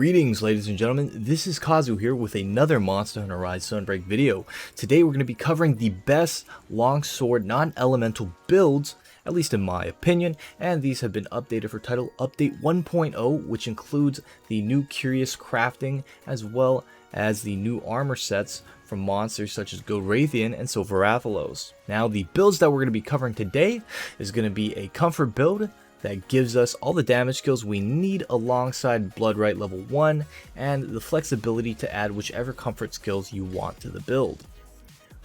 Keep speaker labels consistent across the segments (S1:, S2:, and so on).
S1: Greetings, ladies and gentlemen. This is Kazu here with another Monster Hunter Rise Sunbreak video. Today we're going to be covering the best longsword non-elemental builds, at least in my opinion, and these have been updated for title update 1.0, which includes the new Qurious Crafting as well as the new armor sets from monsters such as Wraithian and Silver Rathalos. Now the builds that we're going to be covering today is going to be a comfort build that gives us all the damage skills we need alongside Blood Rite level 1 and the flexibility to add whichever comfort skills you want to the build.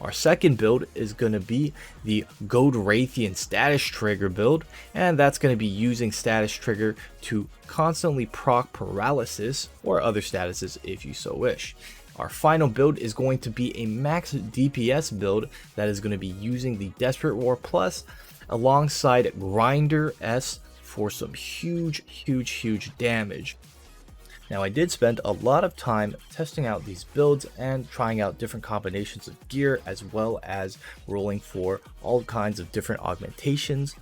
S1: Our second build is going to be the Wraithian status trigger build, and that's going to be using status trigger to constantly proc paralysis or other statuses if you so wish. Our final build is going to be a max DPS build that is going to be using the Desperate Roar Plus alongside Grinder S for some huge damage. Now I did spend a lot of time testing out these builds and trying out different combinations of gear as well as rolling for all kinds of different augmentations.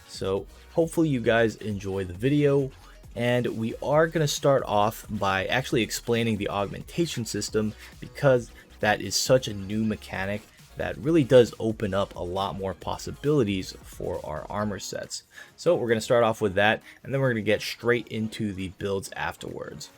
S1: So hopefully you guys enjoy the video, and we are going to start off by actually explaining the augmentation system because that is such a new mechanic that really does open up a lot more possibilities for our armor sets. So we're going to start off with that, and then we're going to get straight into the builds afterwards.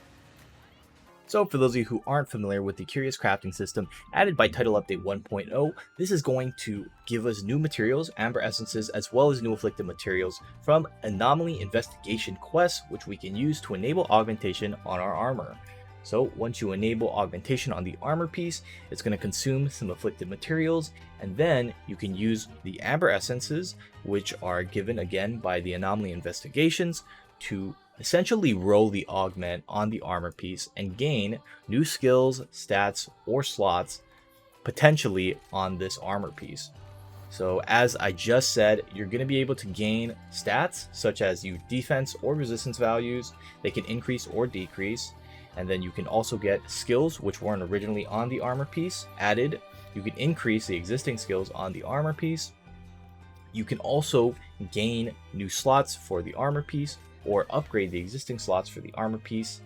S1: So for those of you who aren't familiar with the Qurious Crafting system added by Title Update 1.0, this is going to give us new materials, amber essences, as well as new afflicted materials from Anomaly Investigation quests, which we can use to enable augmentation on our armor. So once you enable augmentation on the armor piece, it's going to consume some afflicted materials, and then you can use the amber essences, which are given again by the Anomaly Investigations, to essentially roll the augment on the armor piece and gain new skills, stats, or slots potentially on this armor piece. So as I just said, you're going to be able to gain stats such as your defense or resistance values. They can increase or decrease. And then you can also get skills which weren't originally on the armor piece added. You can increase the existing skills on the armor piece. You can also gain new slots for the armor piece or upgrade the existing slots for the armor piece.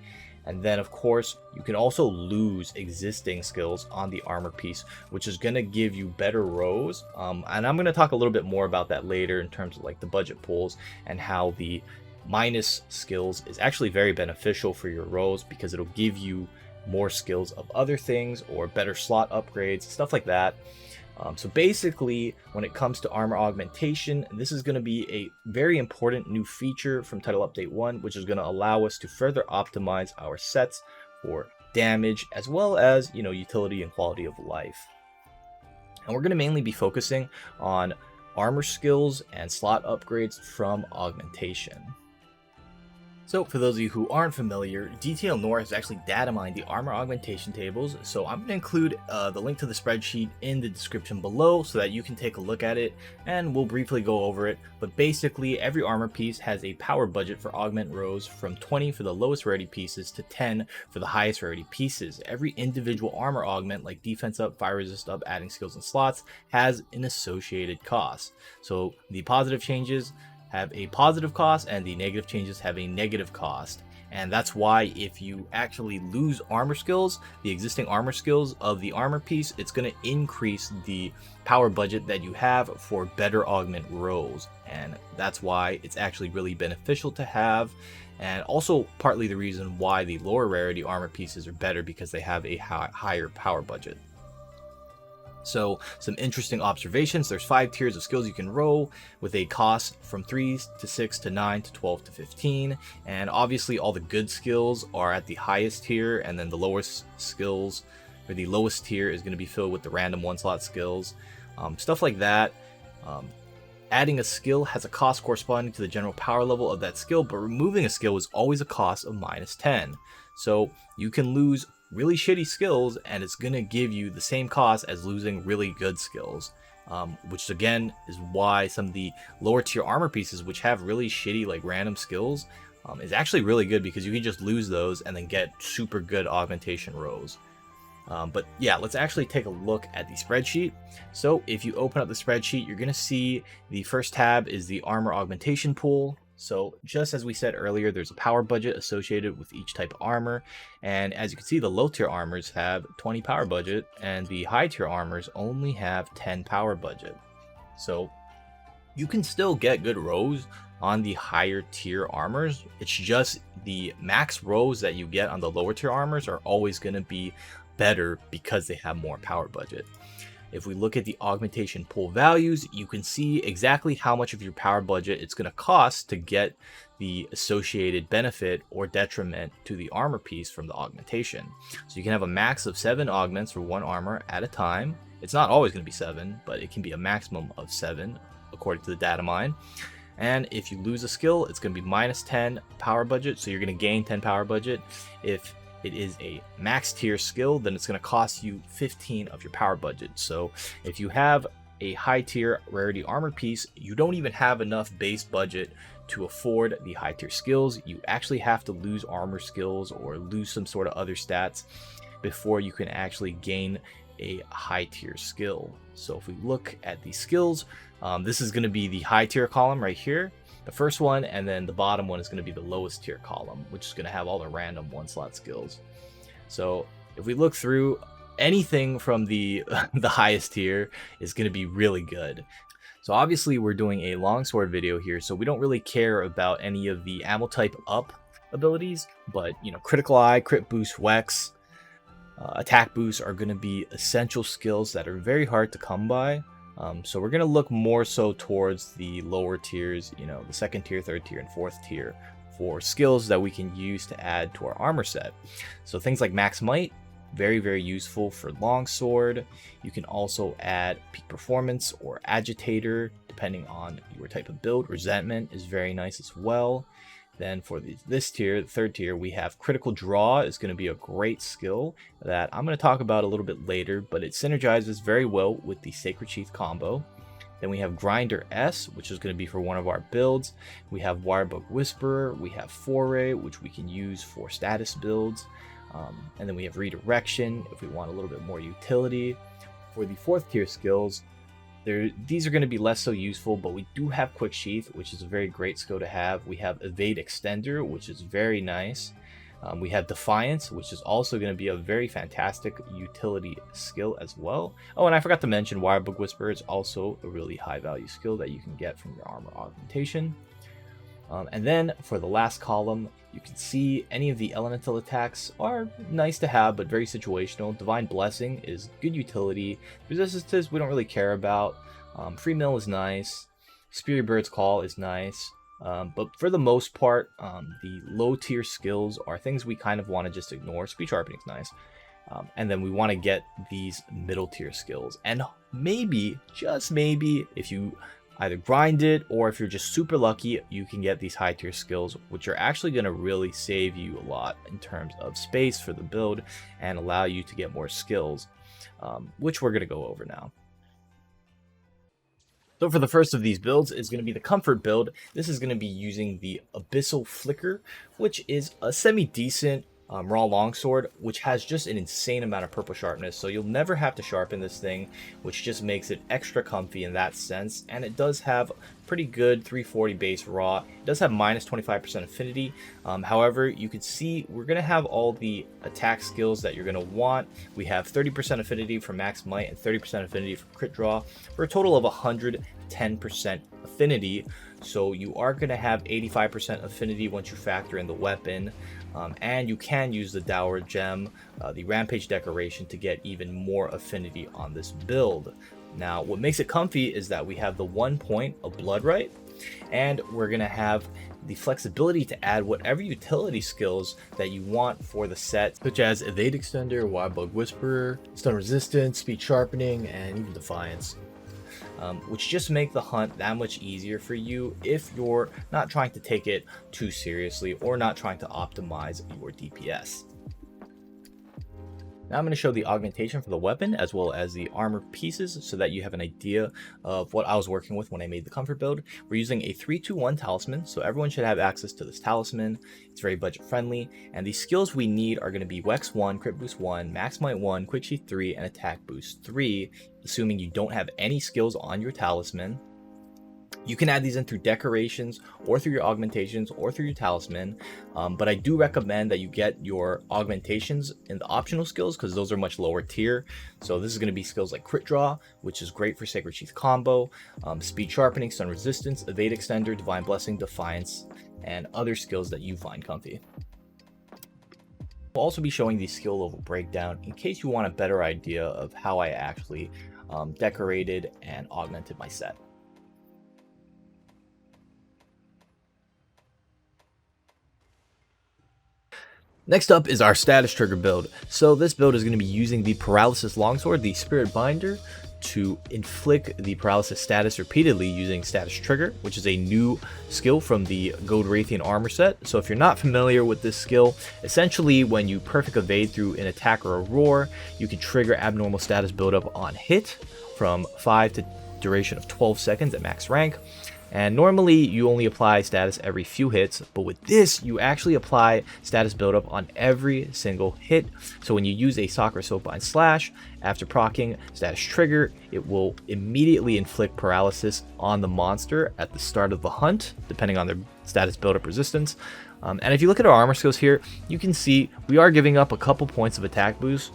S1: And then of course you can also lose existing skills on the armor piece, which is going to give you better rows. And I'm going to talk a little bit more about that later in terms of like the budget pools and how the minus skills is actually very beneficial for your rows because it'll give you more skills of other things or better slot upgrades, stuff like that. So basically when it comes to armor augmentation, this is going to be a very important new feature from Title Update 1, which is going to allow us to further optimize our sets for damage as well as, utility and quality of life. And we're going to mainly be focusing on armor skills and slot upgrades from augmentation. So for those of you who aren't familiar, DTL Nor has actually data mined the armor augmentation tables, so I'm going to include the link to the spreadsheet in the description below so that you can take a look at it, and we'll briefly go over it. But basically every armor piece has a power budget for augment rows from 20 for the lowest rarity pieces to 10 for the highest rarity pieces. Every individual armor augment like defense up, fire resist up, adding skills and slots has an associated cost. So the positive changes have a positive cost and the negative changes have a negative cost, and that's why if you actually lose armor skills, the existing armor skills of the armor piece, it's going to increase the power budget that you have for better augment rows, and that's why it's actually really beneficial to have, and also partly the reason why the lower rarity armor pieces are better because they have a higher power budget. So some interesting observations: there's 5 tiers of skills you can roll with a cost from 3 to 6 to 9 to 12 to 15, and obviously all the good skills are at the highest tier, and then the lowest skills, or the lowest tier, is going to be filled with the random 1-slot skills, stuff like that. Adding a skill has a cost corresponding to the general power level of that skill, but removing a skill is always a cost of -10. So you can lose really shitty skills and it's going to give you the same cost as losing really good skills, which again is why some of the lower tier armor pieces which have really shitty like random skills is actually really good, because you can just lose those and then get super good augmentation rows. But yeah, let's actually take a look at the spreadsheet. So if you open up the spreadsheet, you're going to see the first tab is the armor augmentation pool. So just as we said earlier, there's a power budget associated with each type of armor. And as you can see, the low tier armors have 20 power budget and the high tier armors only have 10 power budget. So you can still get good rows on the higher tier armors. It's just the max rows that you get on the lower tier armors are always going to be better because they have more power budget. If we look at the augmentation pool values, you can see exactly how much of your power budget it's going to cost to get the associated benefit or detriment to the armor piece from the augmentation. So you can have a max of 7 augments for one armor at a time. It's not always going to be 7, but it can be a maximum of 7 according to the Datamined. And if you lose a skill, it's going to be minus 10 power budget, so you're going to gain 10 power budget. If it is a max tier skill, then it's going to cost you 15 of your power budget. So if you have a high tier rarity armor piece, you don't even have enough base budget to afford the high tier skills. You actually have to lose armor skills or lose some sort of other stats before you can actually gain a high tier skill. So if we look at the skills, this is going to be the high tier column right here, the first one, and then the bottom one is going to be the lowest tier column, which is going to have all the random 1-slot skills. So if we look through, anything from the the highest tier is going to be really good. So obviously we're doing a longsword video here, so we don't really care about any of the ammo type up abilities, but you know, critical eye, crit boost, wex, attack boost are going to be essential skills that are very hard to come by. So we're going to look more so towards the lower tiers, you know, the 2nd tier, 3rd tier, and 4th tier for skills that we can use to add to our armor set. So things like max might, very, very useful for longsword. You can also add peak performance or agitator, depending on your type of build. Resentment is very nice as well. Then for this tier, the 3rd tier, we have critical draw is going to be a great skill that I'm going to talk about a little bit later, but it synergizes very well with the Sacred Sheath combo. Then we have Grinder S, which is going to be for one of our builds. We have Wirebug Whisperer, we have Foray, which we can use for status builds. And then we have Redirection if we want a little bit more utility. For the 4th tier skills, these are going to be less so useful, but we do have Quick Sheath, which is a very great skill to have. We have Evade Extender, which is very nice. We have Defiance, which is also going to be a very fantastic utility skill as well. Oh, and I forgot to mention Wirebug Whisperer is also a really high value skill that you can get from your armor augmentation. And then for the last column, you can see any of the elemental attacks are nice to have, but very situational. Divine Blessing is good utility. Resistance we don't really care about. Free Mill is nice. Spirit Bird's Call is nice. But for the most part, the low tier skills are things we kind of want to just ignore. Speech Sharpening is nice. And then we want to get these middle tier skills. And maybe, just maybe, if you either grind it or if you're just super lucky, you can get these high tier skills, which are actually going to really save you a lot in terms of space for the build and allow you to get more skills, which we're going to go over now. So for the first of these builds is going to be the comfort build. This is going to be using the Abyssal Flicker, which is a semi-decent raw longsword, which has just an insane amount of purple sharpness, so you'll never have to sharpen this thing, which just makes it extra comfy in that sense. And it does have pretty good 340 base raw. It does have minus 25% affinity. However, you can see we're going to have all the attack skills that you're going to want. We have 30% affinity for max might and 30% affinity for crit draw, for a total of 110% affinity. So you are going to have 85% affinity once you factor in the weapon. And you can use the Dower Gem, the Rampage Decoration, to get even more affinity on this build. Now, what makes it comfy is that we have the 1 point of Blood Rite, and we're going to have the flexibility to add whatever utility skills that you want for the set, such as Evade Extender, Wirebug Whisperer, Stun Resistance, Speed Sharpening, and even Defiance. Which just make the hunt that much easier for you if you're not trying to take it too seriously or not trying to optimize your DPS. Now I'm going to show the augmentation for the weapon as well as the armor pieces so that you have an idea of what I was working with when I made the comfort build. We're using a 3-2-1 talisman, so everyone should have access to this talisman. It's very budget friendly, and the skills we need are going to be Wex 1, Crit Boost 1, Max Might 1, Quick Sheath 3, and Attack Boost 3, assuming you don't have any skills on your talisman. You can add these in through decorations or through your augmentations or through your talisman, but I do recommend that you get your augmentations in the optional skills because those are much lower tier. So this is going to be skills like crit draw, which is great for Sacred Sheath combo, speed sharpening, stun resistance, evade extender, divine blessing, defiance, and other skills that you find comfy. We'll also be showing the skill level breakdown in case you want a better idea of how I actually decorated and augmented my set. Next up is our status trigger build. So this build is going to be using the paralysis longsword, the spirit binder, to inflict the paralysis status repeatedly using status trigger, which is a new skill from the Gold Raytheon armor set. So if you're not familiar with this skill, essentially when you perfect evade through an attack or a roar, you can trigger abnormal status buildup on hit from 5 to duration of 12 seconds at max rank. And normally you only apply status every few hits, but with this you actually apply status buildup on every single hit. So when you use a Sakura Soapbind Slash, after proccing status trigger, it will immediately inflict paralysis on the monster at the start of the hunt, depending on their status buildup resistance. And if you look at our armor skills here, you can see we are giving up a couple points of attack boost,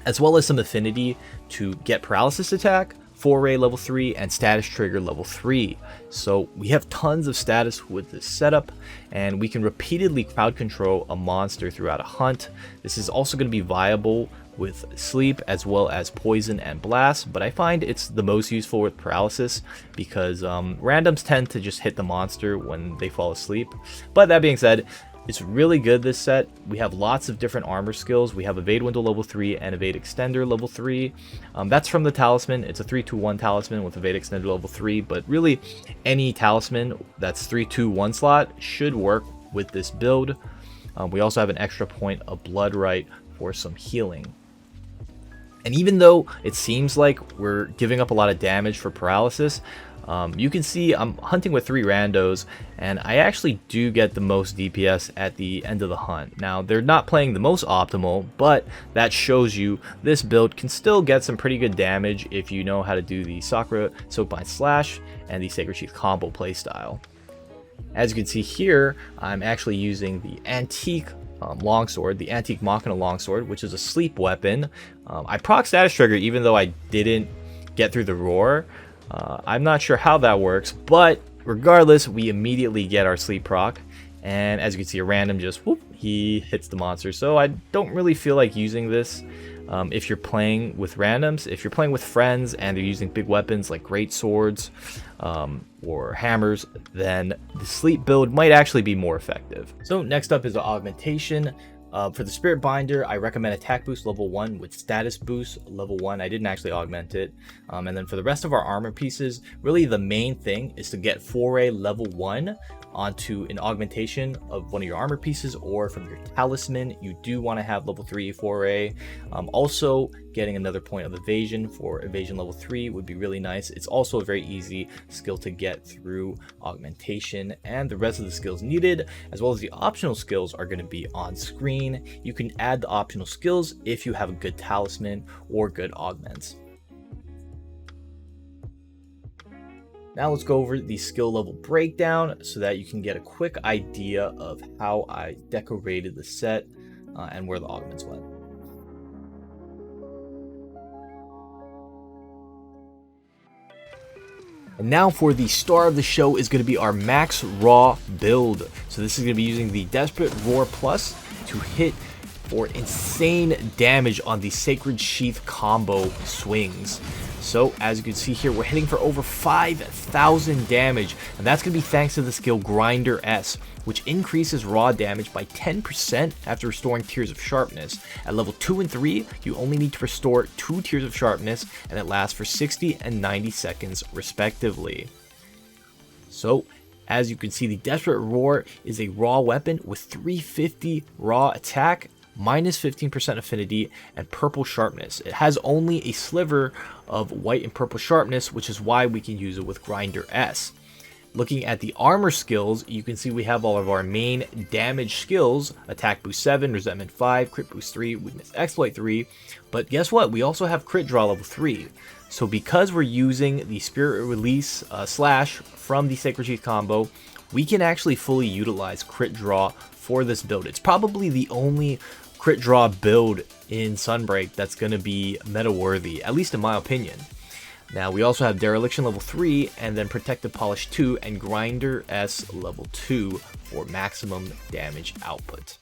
S1: as well as some affinity to get paralysis attack, foray level 3, and status trigger level 3. So we have tons of status with this setup, and we can repeatedly crowd control a monster throughout a hunt. This is also going to be viable with sleep as well as poison and blast, but I find it's the most useful with paralysis because randoms tend to just hit the monster when they fall asleep. But that being said, it's really good, this set. We have lots of different armor skills. We have Evade Window level 3 and Evade Extender level 3. That's from the talisman. It's a 3-2-1 talisman with Evade Extender level 3, but really any talisman that's 3-2-1 slot should work with this build. We also have an extra point of Blood Rite for some healing. And even though it seems like we're giving up a lot of damage for paralysis, you can see I'm hunting with 3 randos, and I actually do get the most DPS at the end of the hunt. Now, they're not playing the most optimal, but that shows you this build can still get some pretty good damage if you know how to do the Sakura Soapbind Slash and the Sacred Sheath combo playstyle. As you can see here, I'm actually using the antique longsword, the antique Machina longsword, which is a sleep weapon. I proc status trigger even though I didn't get through the roar. I'm not sure how that works, but regardless, we immediately get our sleep proc, and as you can see, a random just whoop, he hits the monster. So I don't really feel like using this if you're playing with randoms. If you're playing with friends and they're using big weapons like great swords or hammers, then the sleep build might actually be more effective. So next up is the augmentation. For the Spirit Binder, I recommend attack boost level 1 with status boost level 1. I didn't actually augment it. And then for the rest of our armor pieces, really the main thing is to get foray level 1 onto an augmentation of one of your armor pieces, or from your talisman you do want to have level 3 foray. Also getting another point of evasion for evasion level 3 would be really nice. It's also a very easy skill to get through augmentation, and the rest of the skills needed as well as the optional skills are going to be on screen. You can add the optional skills if you have a good talisman or good augments. Now let's go over the skill level breakdown so that you can get a quick idea of how I decorated the set and where the augments went. And now for the star of the show is going to be our max raw build. So this is going to be using the Desperate Roar Plus to hit for insane damage on the Sacred Sheath combo swings. So as you can see here, we're hitting for over 5,000 damage, and that's going to be thanks to the skill Grinder S, which increases raw damage by 10% after restoring Tears of Sharpness. At level 2 and 3, you only need to restore 2 Tears of Sharpness, and it lasts for 60 and 90 seconds respectively. So as you can see, the Desperate Roar is a raw weapon with 350 raw attack, minus 15% affinity, and purple sharpness. It has only a sliver of white and purple sharpness, which is why we can use it with Grinder S. Looking at the armor skills, you can see we have all of our main damage skills: attack boost 7, resentment 5, crit boost 3, weakness exploit 3. But guess what? We also have crit draw level 3. So because we're using the spirit release slash from the Sacred Sheath combo, we can actually fully utilize crit draw for this build. It's probably the only crit draw build in Sunbreak that's going to be meta worthy, at least in my opinion. Now, we also have Dereliction level 3, and then Protective Polish 2, and Grinder S level 2 for maximum damage output.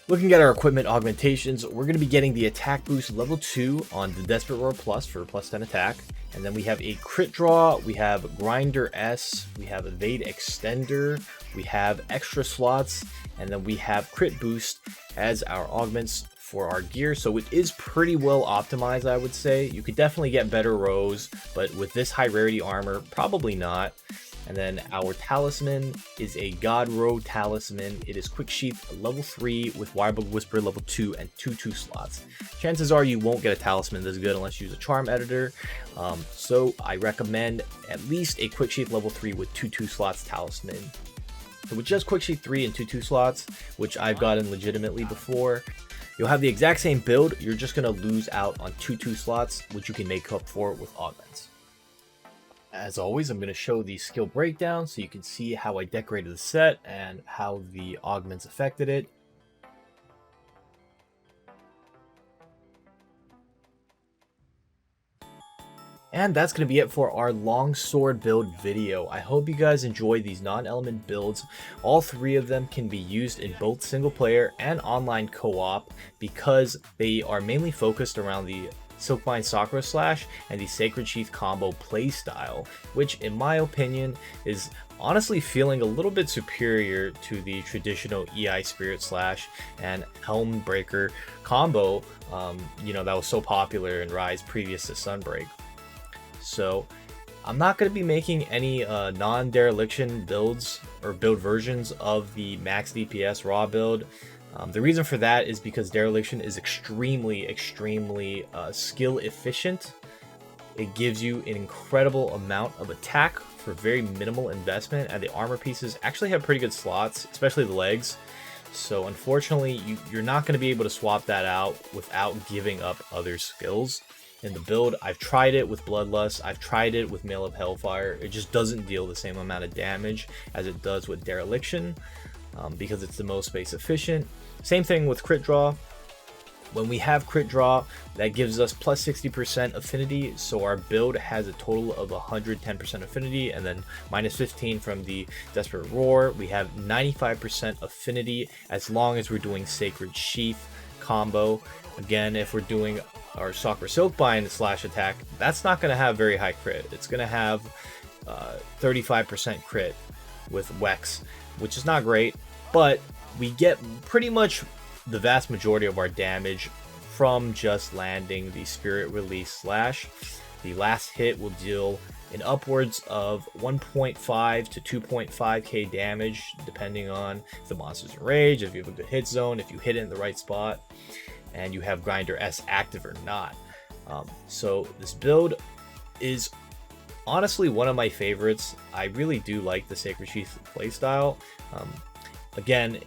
S1: Looking at our equipment augmentations, we're going to be getting the Attack Boost level 2 on the Desperate Roar Plus for plus 10 attack. And then we have a Crit Draw, we have Grinder S, we have Evade Extender, we have extra slots, and then we have Crit Boost as our augments for our gear. So it is pretty well optimized, I would say. You could definitely get better rows, but with this high rarity armor, probably not. And then our talisman is a God Row talisman. It is Quick Sheath level 3 with Wirebug Whisper level 2 and 2 slots. Chances are you won't get a talisman this good unless you use a charm editor. So I recommend at least a Quick Sheath level 3 with 2 slots talisman. So with just Quick Sheath 3 and 2 slots, which I've gotten legitimately before, you'll have the exact same build. You're just going to lose out on 2 slots, which you can make up for with augments. As always, I'm going to show the skill breakdown so you can see how I decorated the set and how the augments affected it. And that's going to be it for our longsword build video. I hope you guys enjoyed these non-element builds. All 3 of them can be used in both single player and online co-op because they are mainly focused around the Silkbind Sakura Slash and the Sacred Sheath combo playstyle, which in my opinion is honestly feeling a little bit superior to the traditional EI Spirit Slash and Helmbreaker combo, that was so popular in Rise previous to Sunbreak. So I'm not going to be making any non-dereliction builds or build versions of the max DPS raw build. The reason for that is because Dereliction is extremely skill efficient. It gives you an incredible amount of attack for very minimal investment, and the armor pieces actually have pretty good slots, especially the legs. So unfortunately, you're not going to be able to swap that out without giving up other skills in the build. I've tried it with Bloodlust, I've tried it with Mail of Hellfire. It just doesn't deal the same amount of damage as it does with Dereliction. Because it's the most space efficient. Same thing with crit draw. When we have crit draw, that gives us plus 60% affinity, so our build has a total of 110% affinity, and then minus 15 from the Desperate Roar. We have 95% affinity as long as we're doing Sacred Sheath combo. Again, if we're doing our Sakura Silkbind slash attack, that's not going to have very high crit. It's going to have 35% crit with Wex, which is not great, but we get pretty much the vast majority of our damage from just landing the Spirit Release Slash. The last hit will deal in upwards of 1.5 to 2.5k damage, depending on if the monster's enraged, if you have a good hit zone, if you hit it in the right spot, and you have Grinder S active or not. So this build is honestly one of my favorites. I really do like the Sacred Sheath playstyle. Again,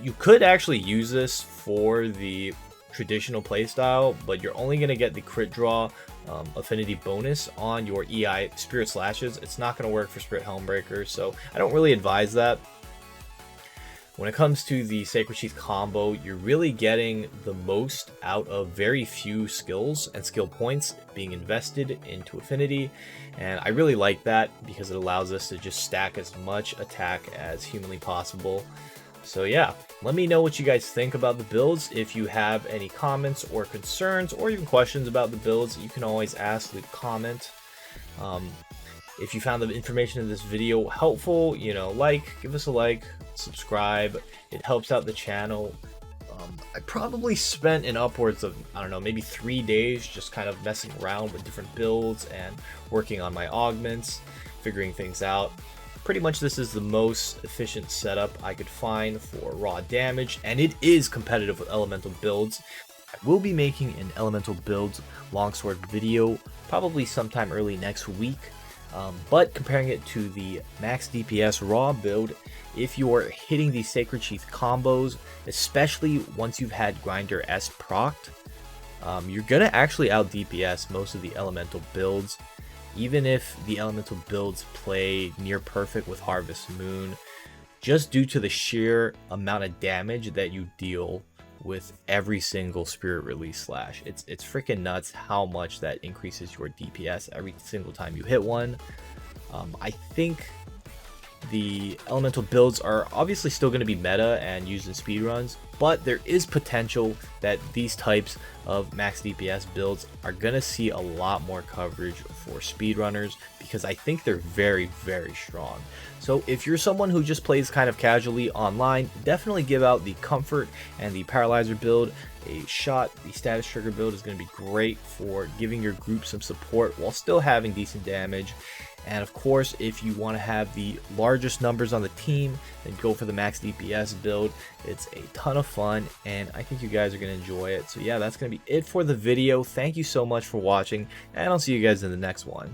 S1: you could actually use this for the traditional playstyle, but you're only going to get the crit draw affinity bonus on your EI Spirit Slashes. It's not going to work for Spirit Helmbreaker, so I don't really advise that. When it comes to the Sacred Sheath combo, you're really getting the most out of very few skills and skill points being invested into affinity, and I really like that because it allows us to just stack as much attack as humanly possible. So yeah, let me know what you guys think about the builds. If you have any comments or concerns or even questions about the builds, you can always ask, leave a comment. If you found the information in this video helpful, give us a like, subscribe. It helps out the channel. I probably spent in upwards of, maybe 3 days just kind of messing around with different builds and working on my augments, figuring things out. Pretty much this is the most efficient setup I could find for raw damage, and it is competitive with elemental builds. I will be making an elemental builds longsword video probably sometime early next week. But comparing it to the max DPS raw build, if you're hitting these Sacred Sheath combos, especially once you've had Grinder S procced, you're gonna actually out DPS most of the elemental builds. Even if the elemental builds play near perfect with Harvest Moon, just due to the sheer amount of damage that you deal with every single Spirit Release slash. It's freaking nuts how much that increases your DPS every single time you hit one. I think the elemental builds are obviously still going to be meta and used in speedruns, but there is potential that these types of max DPS builds are going to see a lot more coverage for speedrunners because I think they're very, very strong. So if you're someone who just plays kind of casually online, definitely give out the Comfort and the Paralyzer build a shot. The Status Trigger build is going to be great for giving your group some support while still having decent damage. And of course, if you want to have the largest numbers on the team, then go for the max DPS build. It's a ton of fun, and I think you guys are going to enjoy it. So yeah, that's going to be it for the video. Thank you so much for watching, and I'll see you guys in the next one.